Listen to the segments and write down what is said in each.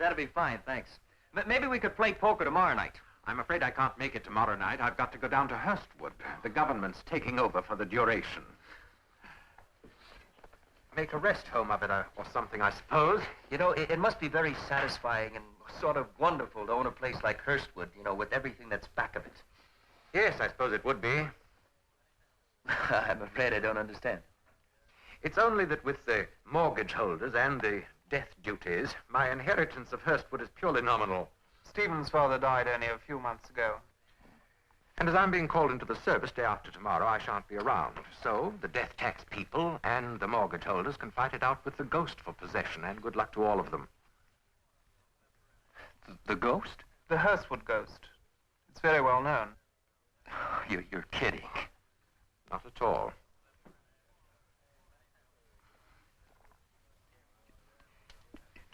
that'd be fine, thanks. Maybe we could play poker tomorrow night. I'm afraid I can't make it tomorrow night. I've got to go down to Hurstwood. The government's taking over for the duration. Make a rest home of it or something, I suppose. You know, it must be very satisfying and sort of wonderful to own a place like Hurstwood, you know, with everything that's back of it. Yes, I suppose it would be. I'm afraid I don't understand. It's only that with the mortgage holders and the death duties, my inheritance of Hurstwood is purely nominal. Stephen's father died only a few months ago. And as I'm being called into the service day after tomorrow, I shan't be around. So the death tax people and the mortgage holders can fight it out with the ghost for possession, and good luck to all of them. The ghost? The Hurstwood ghost. It's very well known. You're kidding. Not at all.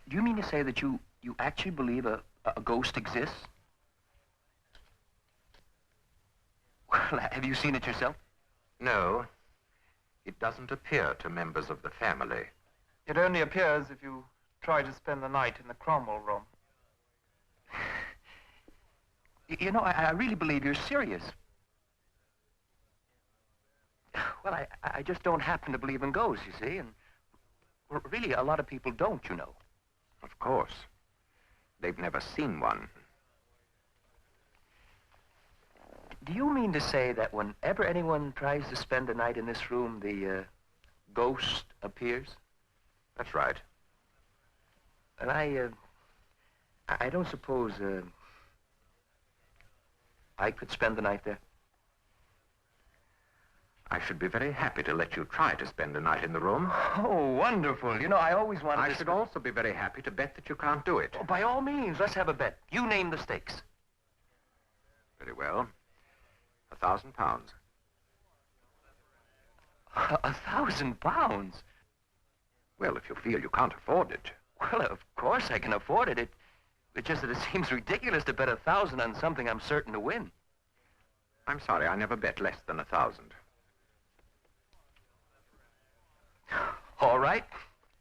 Do you mean to say that you actually believe a ghost exists? Well, have you seen it yourself? No. It doesn't appear to members of the family. It only appears if you try to spend the night in the Cromwell room. You know, I really believe you're serious. Well, I just don't happen to believe in ghosts, you see, and really a lot of people don't, you know. Of course. They've never seen one. Do you mean to say that whenever anyone tries to spend the night in this room, the ghost appears? That's right. And I don't suppose I could spend the night there? I should be very happy to let you try to spend a night in the room. Oh, wonderful. You know, I always wanted to... I should also be very happy to bet that you can't do it. Oh, by all means, let's have a bet. You name the stakes. Very well. £1,000. £1,000? Well, if you feel you can't afford it. Well, of course I can afford it. It's just that it seems ridiculous to bet 1,000 on something I'm certain to win. I'm sorry, I never bet less than 1,000. All right.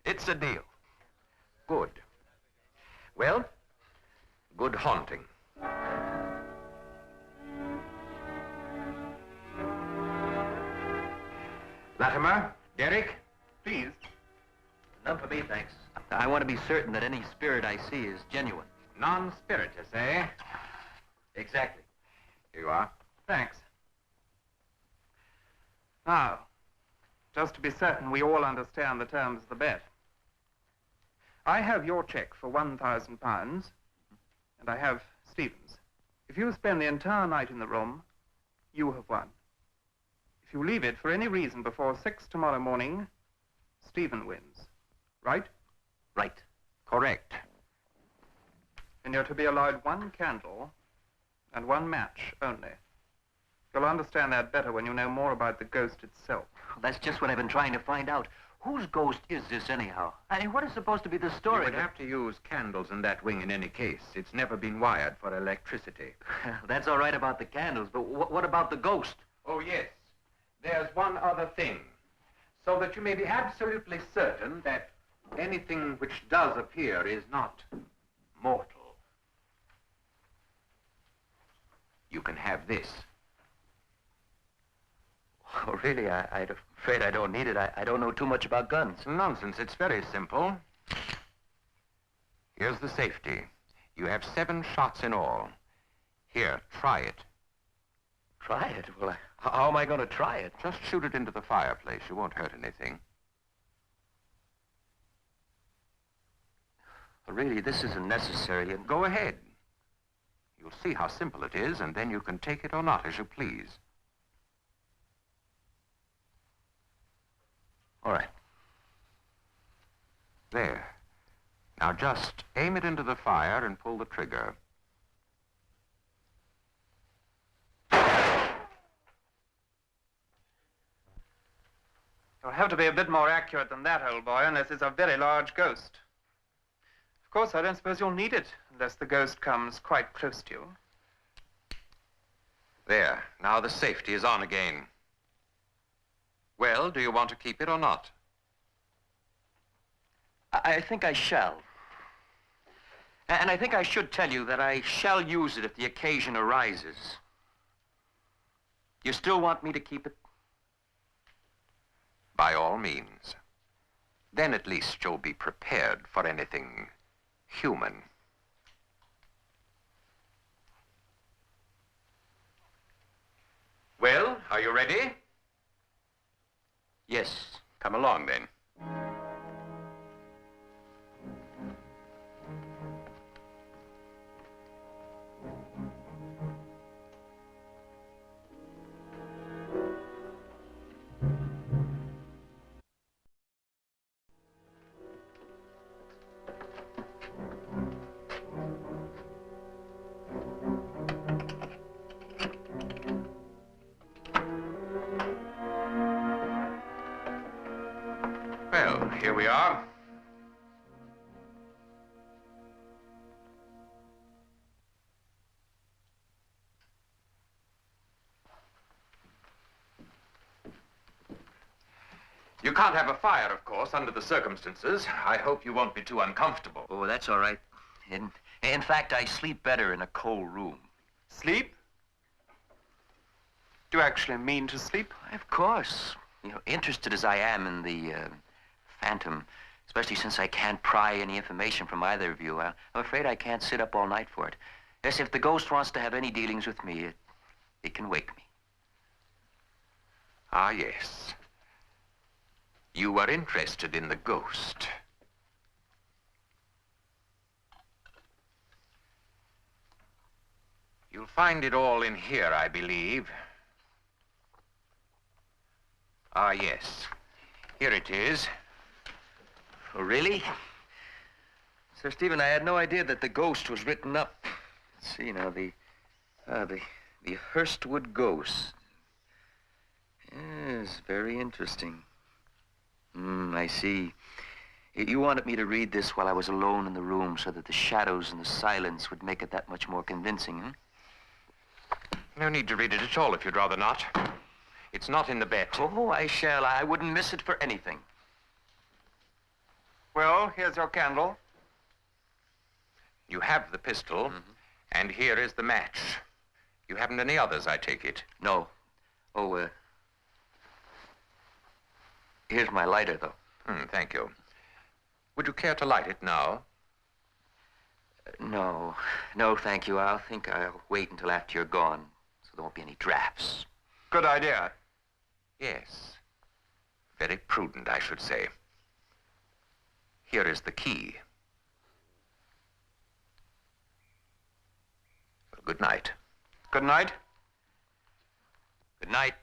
It's a deal. Good. Well, good haunting. Latimer, Derek, Please. None for me, thanks. I want to be certain that any spirit I see is genuine. non-spiritus, eh? Exactly. Here you are. Thanks. Now, just to be certain we all understand the terms of the bet. I have your cheque for £1,000, and I have Stephen's. If you spend the entire night in the room, you have won. If you leave it for any reason before 6 tomorrow morning, Stephen wins. Right? Right. Correct. And you're to be allowed one candle and one match only. You'll understand that better when you know more about the ghost itself. That's just what I've been trying to find out. Whose ghost is this, anyhow? I mean, what is supposed to be the story? You would have to use candles in that wing in any case. It's never been wired for electricity. That's all right about the candles, but what about the ghost? Oh, yes. There's one other thing. So that you may be absolutely certain that anything which does appear is not mortal. You can have this. Oh, really? I'm afraid I don't need it. I don't know too much about guns. Nonsense. It's very simple. Here's the safety. You have 7 shots in all. Here, try it. Try it? Well, how am I going to try it? Just shoot it into the fireplace. You won't hurt anything. Well, really, this isn't necessary. And go ahead. You'll see how simple it is, and then you can take it or not as you please. All right. There. Now just aim it into the fire and pull the trigger. You'll have to be a bit more accurate than that, old boy, unless it's a very large ghost. Of course, I don't suppose you'll need it, unless the ghost comes quite close to you. There. Now the safety is on again. Well, do you want to keep it or not? I think I shall. And I think I should tell you that I shall use it if the occasion arises. You still want me to keep it? By all means. Then at least you'll be prepared for anything human. Well, are you ready? Yes. Come along, then. Well, here we are. You can't have a fire, of course, under the circumstances. I hope you won't be too uncomfortable. Oh, that's all right. In fact, I sleep better in a cold room. Sleep? Do you actually mean to sleep? Of course. You know, interested as I am in the Phantom, especially since I can't pry any information from either of you, I'm afraid I can't sit up all night for it. Yes, if the ghost wants to have any dealings with me, it can wake me. Ah, yes. You are interested in the ghost. You'll find it all in here, I believe. Ah, yes. Here it is. Oh, really? Sir Stephen, I had no idea that the ghost was written up. Let's see now, the Hurstwood Ghost. Yes, very interesting. I see. You wanted me to read this while I was alone in the room so that the shadows and the silence would make it that much more convincing, huh? No need to read it at all if you'd rather not. It's not in the bet. Oh, I shall. I wouldn't miss it for anything. Well, here's your candle. You have the pistol, and here is the match. You haven't any others, I take it. No. Oh, here's my lighter, though. Thank you. Would you care to light it now? No. No, thank you. I think I'll wait until after you're gone, so there won't be any drafts. Good idea. Yes. Very prudent, I should say. Here is the key. Well, good night. Good night. Good night.